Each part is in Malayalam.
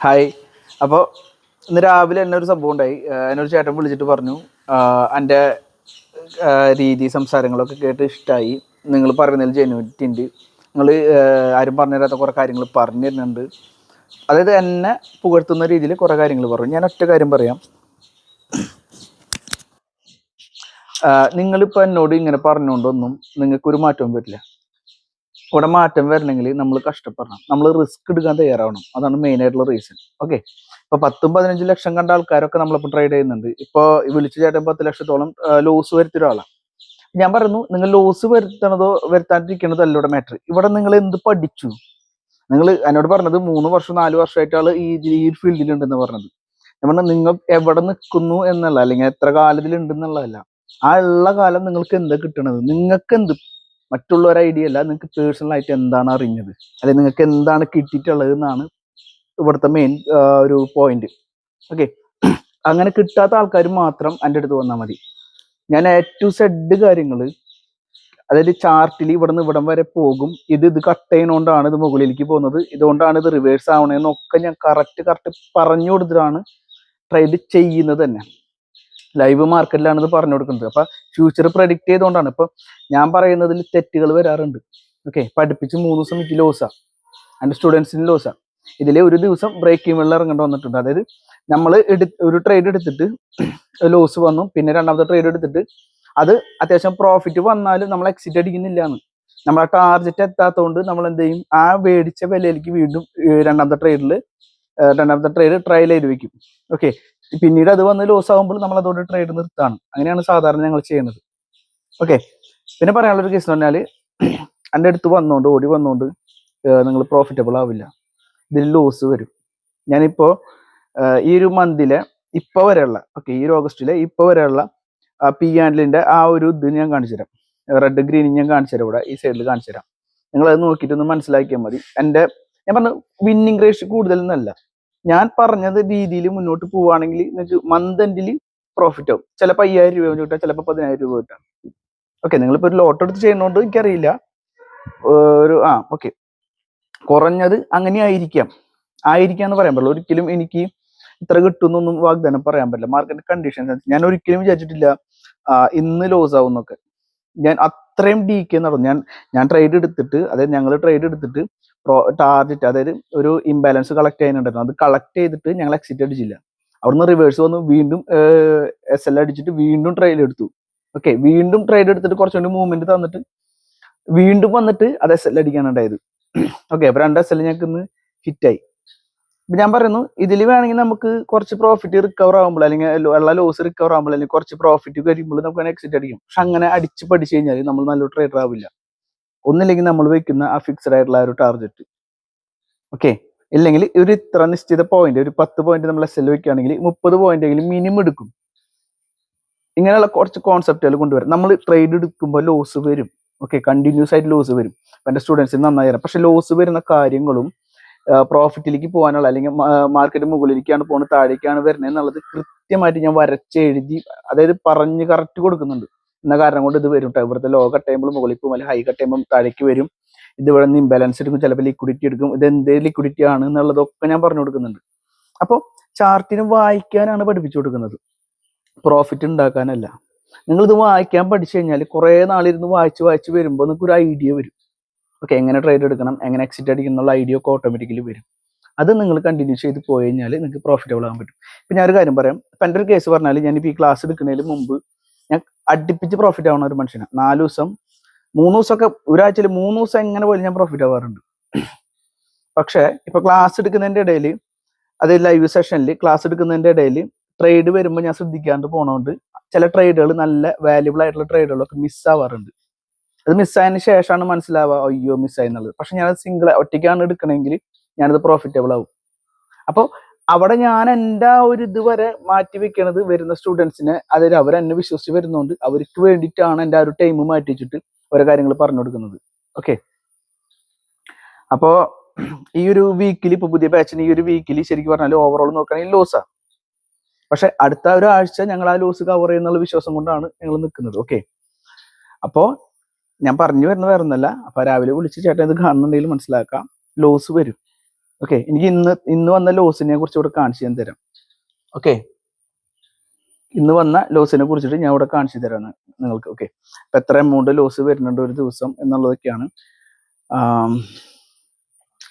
ഹായ്. അപ്പോൾ ഇന്ന് രാവിലെ എന്നെ ഒരു സംഭവം ഉണ്ടായി. എന്നൊരു ചേട്ടൻ വിളിച്ചിട്ട് പറഞ്ഞു, എൻ്റെ രീതി സംസാരങ്ങളൊക്കെ കേട്ട് ഇഷ്ടമായി, നിങ്ങൾ പറയുന്നതിൽ ജെന്യൂനിറ്റി ഉണ്ട്, നിങ്ങൾ ആരും പറഞ്ഞു തരാത്ത കുറേ കാര്യങ്ങൾ പറഞ്ഞു തരുന്നുണ്ട്. അതായത് എന്നെ പുകഴ്ത്തുന്ന രീതിയിൽ കുറേ കാര്യങ്ങൾ പറഞ്ഞു. ഞാൻ ഒറ്റ കാര്യം പറയാം, നിങ്ങളിപ്പോൾ എന്നോട് ഇങ്ങനെ പറഞ്ഞുകൊണ്ടൊന്നും നിങ്ങൾക്കൊരു മാറ്റവും വരില്ല. ഇവിടെ മാറ്റം വരണമെങ്കിൽ നമ്മൾ കഷ്ടപ്പെടണം, നമ്മൾ റിസ്ക് എടുക്കാൻ തയ്യാറാവണം. അതാണ് മെയിൻ ആയിട്ടുള്ള റീസൺ. ഓക്കെ, ഇപ്പൊ 10-15 ലക്ഷം കണ്ട ആൾക്കാരൊക്കെ നമ്മളിപ്പോൾ ട്രേഡ് ചെയ്യുന്നുണ്ട്. ഇപ്പോൾ വിളിച്ചു ചേട്ടൻ 10 ലക്ഷത്തോളം ലോസ് വരുത്തിയ ഒരാളാണ്. ഞാൻ പറയുന്നു, നിങ്ങൾ ലോസ് വരുത്തണതോ വരുത്താണ്ടിരിക്കണതോ അല്ല ഇവിടെ മാറ്റർ. ഇവിടെ നിങ്ങൾ എന്ത് പഠിച്ചു? നിങ്ങൾ എന്നോട് പറഞ്ഞത് 3 വർഷം 4 വർഷമായിട്ടാണ് ഈ ഫീൽഡിൽ ഉണ്ടെന്ന് പറഞ്ഞത്. ഞാൻ പറഞ്ഞത് നിങ്ങൾ എവിടെ നിൽക്കുന്നു എന്നല്ല, അല്ലെങ്കിൽ എത്ര കാലത്തിൽ ഉണ്ടെന്നുള്ളതല്ല. ആ ഉള്ള കാലം നിങ്ങൾക്ക് എന്താ കിട്ടണത്? നിങ്ങൾക്ക് എന്ത്, മറ്റുള്ള ഐഡിയ അല്ല, നിങ്ങൾക്ക് പേഴ്സണൽ ആയിട്ട് എന്താണ് അറിഞ്ഞത്, അല്ലെങ്കിൽ നിങ്ങൾക്ക് എന്താണ് കിട്ടിയിട്ടുള്ളത് എന്നാണ് ഇവിടുത്തെ മെയിൻ ഒരു പോയിന്റ്. ഓക്കെ, അങ്ങനെ കിട്ടാത്ത ആൾക്കാർ മാത്രം എൻ്റെ അടുത്ത് വന്നാൽ മതി. ഞാൻ A to Z കാര്യങ്ങൾ, അതായത് ചാർട്ടിൽ ഇവിടെ നിന്ന് ഇവിടം വരെ പോകും, ഇത് കട്ട് ചെയ്യുന്നതുകൊണ്ടാണ് ഇത് മുകളിലേക്ക് പോകുന്നത്, ഇതുകൊണ്ടാണ് ഇത് റിവേഴ്സ് ആവണതെന്നൊക്കെ ഞാൻ കറക്റ്റ് പറഞ്ഞു കൊടുത്തിട്ടാണ് ട്രേഡ് ചെയ്യുന്നത് തന്നെ. ലൈവ് മാർക്കറ്റിലാണ് ഇത് പറഞ്ഞു കൊടുക്കുന്നത്. അപ്പൊ ഫ്യൂച്ചർ പ്രഡിക്റ്റ് ചെയ്തുകൊണ്ടാണ്. ഇപ്പൊ ഞാൻ പറയുന്നതിൽ തെറ്റുകൾ വരാറുണ്ട്. ഓക്കെ, പഠിപ്പിച്ച് 3 ദിവസം എനിക്ക് ലോസാ, എൻ്റെ സ്റ്റുഡൻസിന് ലോസാ. ഇതിലെ ഒരു ദിവസം ബ്രേക്ക് ഈവനിൽ ഇറങ്ങേണ്ടി വന്നിട്ടുണ്ട്. അതായത് നമ്മൾ ഒരു ട്രേഡ് എടുത്തിട്ട് ലോസ് വന്നു, പിന്നെ രണ്ടാമത്തെ ട്രേഡ് എടുത്തിട്ട് അത് അത്യാവശ്യം പ്രോഫിറ്റ് വന്നാലും നമ്മൾ എക്സിറ്റ് അടിക്കുന്നില്ല എന്ന്, നമ്മളെ ടാർഗറ്റ് എത്താത്തതുകൊണ്ട് നമ്മൾ എന്ത് ചെയ്യും, ആ മേടിച്ച വിലയിലേക്ക് വീണ്ടും രണ്ടാമത്തെ ട്രേഡ് ട്രയൽ ചെയ്ത് വെക്കും. ഓക്കെ, പിന്നീട് അത് വന്ന് ലോസ് ആകുമ്പോൾ നമ്മൾ അതോടെ ട്രേഡ് നിർത്താണ്. അങ്ങനെയാണ് സാധാരണ ഞങ്ങൾ ചെയ്യുന്നത്. ഓക്കെ, പിന്നെ പറയാനുള്ളൊരു കേസ് എന്ന് പറഞ്ഞാൽ, എൻ്റെ അടുത്ത് ഓടി വന്നുകൊണ്ട് നിങ്ങൾ പ്രോഫിറ്റബിൾ ആവില്ല, ഇതിൽ ലോസ് വരും. ഞാനിപ്പോൾ ഈ ഒരു മന്തിലെ ഇപ്പോൾ വരെയുള്ള, ഓക്കെ, ഈ ഒരു ഓഗസ്റ്റിലെ ഇപ്പോൾ വരെയുള്ള പി ഹാൻഡിലിൻ്റെ ആ ഒരു ഇത് ഞാൻ കാണിച്ചു തരാം. റെഡ് ഗ്രീൻ ഞാൻ കാണിച്ചു തരാം, ഇവിടെ ഈ സൈഡിൽ കാണിച്ചു തരാം. നിങ്ങളത് നോക്കിയിട്ടൊന്ന് മനസ്സിലാക്കിയാൽ മതി. ഞാൻ പറഞ്ഞ വിന്നിങ് റേഷ്യോ കൂടുതലൊന്നല്ല, ഞാൻ പറഞ്ഞത് രീതിയിൽ മുന്നോട്ട് പോവുകയാണെങ്കിൽ നിങ്ങൾക്ക് മന്ത് എൻഡിൽ പ്രോഫിറ്റ് ആവും. ചിലപ്പോൾ 5000 രൂപ കിട്ടാം, ചിലപ്പോൾ 10000 രൂപ കിട്ടാം. ഓക്കെ, നിങ്ങളിപ്പോൾ ഒരു ലോട്ട് എടുത്ത് ചെയ്യുന്നതുകൊണ്ട് എനിക്കറിയില്ല, ഓക്കെ, കുറഞ്ഞത് അങ്ങനെ ആയിരിക്കാന്ന് പറയാൻ പറ്റില്ല. ഒരിക്കലും എനിക്ക് ഇത്ര കിട്ടുന്നൊന്നും വാഗ്ദാനം പറയാൻ പറ്റില്ല. മാർക്കറ്റ് കണ്ടീഷൻസ് ഞാൻ ഒരിക്കലും വിചാരിച്ചിട്ടില്ല ഇന്ന് ലോസ് ആവുന്നൊക്കെ. ഞാൻ അത്രയും DK നടന്നു. ഞാൻ ട്രേഡ് എടുത്തിട്ട്, അതായത് ഞങ്ങൾ ട്രേഡ് എടുത്തിട്ട് ടാർഗറ്റ്, അതായത് ഒരു ഇംബാലൻസ് കളക്ട് ചെയ്യാനുണ്ടായിരുന്നു, അത് കളക്ട് ചെയ്തിട്ട് ഞങ്ങൾ എക്സിറ്റ് അടിച്ചില്ല. അവിടുന്ന് റിവേഴ്സ് വന്നു, വീണ്ടും SL അടിച്ചിട്ട് വീണ്ടും ട്രേഡ് എടുത്തു. ഓക്കെ, വീണ്ടും ട്രേഡ് എടുത്തിട്ട് കുറച്ചുകൂടി മൂവ്മെന്റ് തന്നിട്ട് വീണ്ടും വന്നിട്ട് അത് SL അടിക്കാനുണ്ടായത്. ഓക്കെ, അപ്പൊ 2 SL ഞങ്ങൾക്ക് ഇന്ന് ഹിറ്റായി. ഇപ്പൊ ഞാൻ പറയുന്നു, ഇതിൽ വേണമെങ്കിൽ നമുക്ക് കുറച്ച് പ്രോഫിറ്റ് റിക്കവർ ആകുമ്പോൾ, അല്ലെങ്കിൽ ഉള്ള ലോസ് റിക്കവർ ആകുമ്പോൾ, അല്ലെങ്കിൽ കുറച്ച് പ്രോഫിറ്റ് കഴിയുമ്പോൾ നമുക്ക് എക്സിറ്റ് അടിക്കും. പക്ഷെ അങ്ങനെ അടിച്ച് പഠിച്ചു കഴിഞ്ഞാൽ നമ്മൾ നല്ലൊരു ട്രേഡർ ആവില്ല. ഒന്നില്ലെങ്കിൽ നമ്മൾ വെക്കുന്ന ആ ഫിക്സഡ് ആയിട്ടുള്ള ഒരു ടാർഗറ്റ്, ഓക്കെ, ഇല്ലെങ്കിൽ ഒരു ഇത്ര നിശ്ചിത പോയിന്റ്, ഒരു 10 പോയിന്റ് നമ്മൾ SL വെക്കുകയാണെങ്കിൽ 30 പോയിന്റ് എങ്കിലും മിനിമം എടുക്കും. ഇങ്ങനെയുള്ള കുറച്ച് കോൺസെപ്റ്റുകൾ കൊണ്ടുവരും. നമ്മൾ ട്രേഡ് എടുക്കുമ്പോൾ ലോസ് വരും, ഓക്കെ, കണ്ടിന്യൂസ് ആയിട്ട് ലോസ് വരും. എൻ്റെ സ്റ്റുഡൻസിന് നന്നായി തരാം. പക്ഷെ ലോസ് വരുന്ന കാര്യങ്ങളും പ്രോഫിറ്റിലേക്ക് പോകാനുള്ള, അല്ലെങ്കിൽ മാർക്കറ്റ് മുകളിലേക്കാണ് പോകുന്നത് താഴേക്കാണ് വരുന്നത് എന്നുള്ളത് കൃത്യമായിട്ട് ഞാൻ വരച്ചെഴുതി, അതായത് പറഞ്ഞ് കറക്റ്റ് കൊടുക്കുന്നുണ്ട്. എന്ന കാരണം കൊണ്ട് ഇത് വരും. ഇവിടുത്തെ ലോ കട്ട് ചെയ്യുമ്പോൾ മുകളിൽ പോകും, അല്ലെങ്കിൽ ഹൈ കട്ട് ചെയ്യുമ്പോൾ താഴേക്ക് വരും. ഇത് ഇവിടെ നിന്ന് ഇംബാലൻസ് എടുക്കും, ചിലപ്പോൾ ലിക്വിഡിറ്റി എടുക്കും. ഇത് എന്ത് ലിക്വിഡിറ്റി ആണ് എന്നുള്ളതൊക്കെ ഞാൻ പറഞ്ഞു കൊടുക്കുന്നുണ്ട്. അപ്പോൾ ചാർട്ടിന് വായിക്കാനാണ് പഠിപ്പിച്ചു കൊടുക്കുന്നത്, പ്രോഫിറ്റ് ഉണ്ടാക്കാനല്ല. നിങ്ങളിത് വായിക്കാൻ പഠിച്ചു കഴിഞ്ഞാൽ കുറേ നാളിരുന്ന് വായിച്ച് വരുമ്പോൾ നിങ്ങൾക്ക് ഒരു ഐഡിയ വരും. ഓക്കെ, എങ്ങനെ ട്രേഡ് എടുക്കണം, എങ്ങനെ എക്സിറ്റ് അടിക്കണം എന്നുള്ള ഐഡിയ ഒക്കെ ഓട്ടോമാറ്റിക്കലി വരും. അത് നിങ്ങൾ കണ്ടിന്യൂ ചെയ്ത് പോയി കഴിഞ്ഞാൽ നിങ്ങൾക്ക് പ്രോഫിറ്റബിൾ ആകാൻ പറ്റും. ഇപ്പം ഞാനൊരു കാര്യം പറയാം. ഇപ്പം എൻ്റെ ഒരു കേസ് പറഞ്ഞാൽ, ഞാനിപ്പോൾ ഈ ക്ലാസ് എടുക്കുന്നതിന് മുമ്പ് ഞാൻ അടുപ്പിച്ച് പ്രോഫിറ്റ് ആവുന്ന ഒരു മനുഷ്യനാണ്. 4 ദിവസം 3 ദിവസമൊക്കെ, ഒരാഴ്ചയിൽ 3 ദിവസം എങ്ങനെ പോലും ഞാൻ പ്രോഫിറ്റ് ആവാറുണ്ട്. പക്ഷേ ഇപ്പൊ ക്ലാസ് എടുക്കുന്നതിൻ്റെ ഇടയിൽ, അത് ലൈവ് സെഷനിൽ ക്ലാസ് എടുക്കുന്നതിൻ്റെ ഇടയിൽ ട്രേഡ് വരുമ്പോൾ ഞാൻ ശ്രദ്ധിക്കാണ്ട് പോണതുകൊണ്ട് ചില ട്രേഡുകൾ, നല്ല വാല്യുബിൾ ആയിട്ടുള്ള ട്രേഡുകളൊക്കെ മിസ്സാവാറുണ്ട്. അത് മിസ്സായതിനു ശേഷമാണ് മനസ്സിലാവുക, അയ്യോ മിസ്സായി എന്നുള്ളത്. പക്ഷെ ഞാനത് ഒറ്റയ്ക്കാണ് എടുക്കണമെങ്കിൽ ഞാനത് പ്രോഫിറ്റബിൾ ആവും. അപ്പോൾ അവിടെ ഞാൻ എൻ്റെ ആ ഒരു ഇതുവരെ മാറ്റി വെക്കണത് വരുന്ന സ്റ്റുഡൻസിനെ, അതായത് അവരെന്നെ വിശ്വസിച്ച് വരുന്നതുകൊണ്ട് അവർക്ക് വേണ്ടിയിട്ടാണ് എൻ്റെ ആ ഒരു ടൈം മാറ്റി വെച്ചിട്ട് ഓരോ കാര്യങ്ങൾ പറഞ്ഞു കൊടുക്കുന്നത്. ഓക്കെ, അപ്പോൾ ഈ ഒരു വീക്കിൽ, ഇപ്പോൾ പുതിയ ബാച്ചിന് ഈ ഒരു വീക്കിൽ ശരിക്കും പറഞ്ഞാൽ ഓവറോൾ നോക്കുകയാണെങ്കിൽ ലോസാണ്. പക്ഷെ അടുത്ത ഒരാഴ്ച ഞങ്ങൾ ആ ലോസ് കവർ ചെയ്യുന്നുള്ള വിശ്വാസം കൊണ്ടാണ് ഞങ്ങൾ നിൽക്കുന്നത്. ഓക്കെ, അപ്പോൾ ഞാൻ പറഞ്ഞു വരുന്ന വേറെ ഒന്നല്ല. അപ്പൊ രാവിലെ വിളിച്ച് ചേട്ടൻ ഇത് കാണുന്നുണ്ടെങ്കിൽ മനസ്സിലാക്കാം, ലോസ് വരും. ഓക്കെ, എനിക്ക് ഇന്ന് വന്ന ലോസിനെ കുറിച്ച് ഇവിടെ കാണിച്ചു തരാം. ഓക്കെ, ഇന്ന് വന്ന ലോസിനെ കുറിച്ചിട്ട് ഞാൻ ഇവിടെ കാണിച്ചു തരാം നിങ്ങൾക്ക്. ഓക്കെ, അപ്പൊ എത്ര എമൗണ്ട് ലോസ് വരുന്നുണ്ട് ഒരു ദിവസം എന്നുള്ളതൊക്കെയാണ്.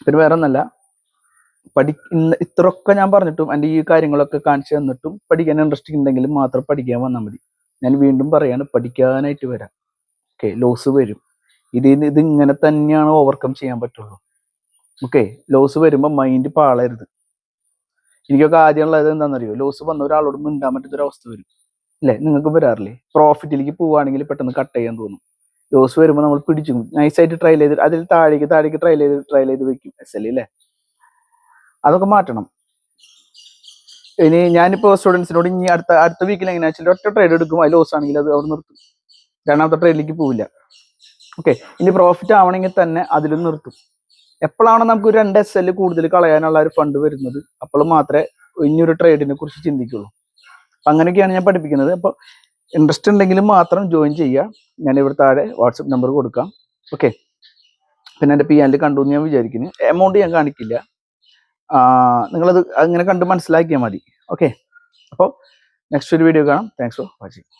പിന്നെ വേറെ ഒന്നല്ല, ഇത്രയൊക്കെ ഞാൻ പറഞ്ഞിട്ടും എൻ്റെ ഈ കാര്യങ്ങളൊക്കെ കാണിച്ചു തന്നിട്ടും പഠിക്കാൻ ഇൻട്രസ്റ്റ് ഉണ്ടെങ്കിൽ മാത്രം പഠിക്കാൻ വന്നാൽ മതി. ഞാൻ വീണ്ടും പറയാണ്, പഠിക്കാനായിട്ട് വരാം. ഓക്കെ, ലോസ് വരും. ഇത് ഇങ്ങനെ തന്നെയാണ് ഓവർകം ചെയ്യാൻ പറ്റുള്ളൂ. ഓക്കെ, ലോസ് വരുമ്പോൾ മൈൻഡ് പാളരുത്. എനിക്കൊക്കെ ആദ്യമുള്ളത് എന്താണെന്നറിയോ, ലോസ് വന്ന ഒരാളോട് മിണ്ടാൻ പറ്റുന്നൊരവസ്ഥ വരും അല്ലേ? നിങ്ങൾക്ക് വരാറില്ലേ? പ്രോഫിറ്റിലേക്ക് പോവുകയാണെങ്കിൽ പെട്ടെന്ന് കട്ട് ചെയ്യാൻ തോന്നും. ലോസ് വരുമ്പോൾ നമ്മൾ പിടിച്ചു നൈസായിട്ട് ട്രയൽ ചെയ്ത് അതിൽ താഴേക്ക് ട്രയൽ ചെയ്ത് വെക്കും SL അല്ലേ? അതൊക്കെ മാറ്റണം. ഇനി ഞാനിപ്പോൾ സ്റ്റുഡൻസിനോട് ഇനി അടുത്ത വീക്കിൽ എങ്ങനെയാ വെച്ചാൽ ഒറ്റ ട്രേഡ് എടുക്കും, അത് ലോസ് ആണെങ്കിൽ അത് അവർ നിർത്തും, രണ്ടാമത്തെ ട്രേഡിലേക്ക് പോവില്ല. ഓക്കെ, ഇനി പ്രോഫിറ്റ് ആവണമെങ്കിൽ തന്നെ അതിലും നിർത്തും. എപ്പോഴാണ് നമുക്ക് ഒരു 2 SL കൂടുതൽ കളയാനുള്ള ഒരു ഫണ്ട് വരുന്നത്, അപ്പോൾ മാത്രമേ ഇനിയൊരു ട്രേഡിനെ കുറിച്ച് ചിന്തിക്കുള്ളൂ. അപ്പം അങ്ങനെയൊക്കെയാണ് ഞാൻ പഠിപ്പിക്കുന്നത്. അപ്പോൾ ഇൻട്രസ്റ്റ് ഉണ്ടെങ്കിലും മാത്രം ജോയിൻ ചെയ്യുക. ഞാൻ ഇവിടെ താഴെ വാട്സപ്പ് നമ്പർ കൊടുക്കാം. ഓക്കെ, പിന്നെ എൻ്റെ PNL കണ്ടു എന്ന് ഞാൻ വിചാരിക്കുന്നു. എമൗണ്ട് ഞാൻ കാണിക്കില്ല, നിങ്ങളത് അങ്ങനെ കണ്ട് മനസ്സിലാക്കിയാൽ മതി. ഓക്കെ, അപ്പോൾ നെക്സ്റ്റ് ഒരു വീഡിയോ കാണാം. Thanks for watching.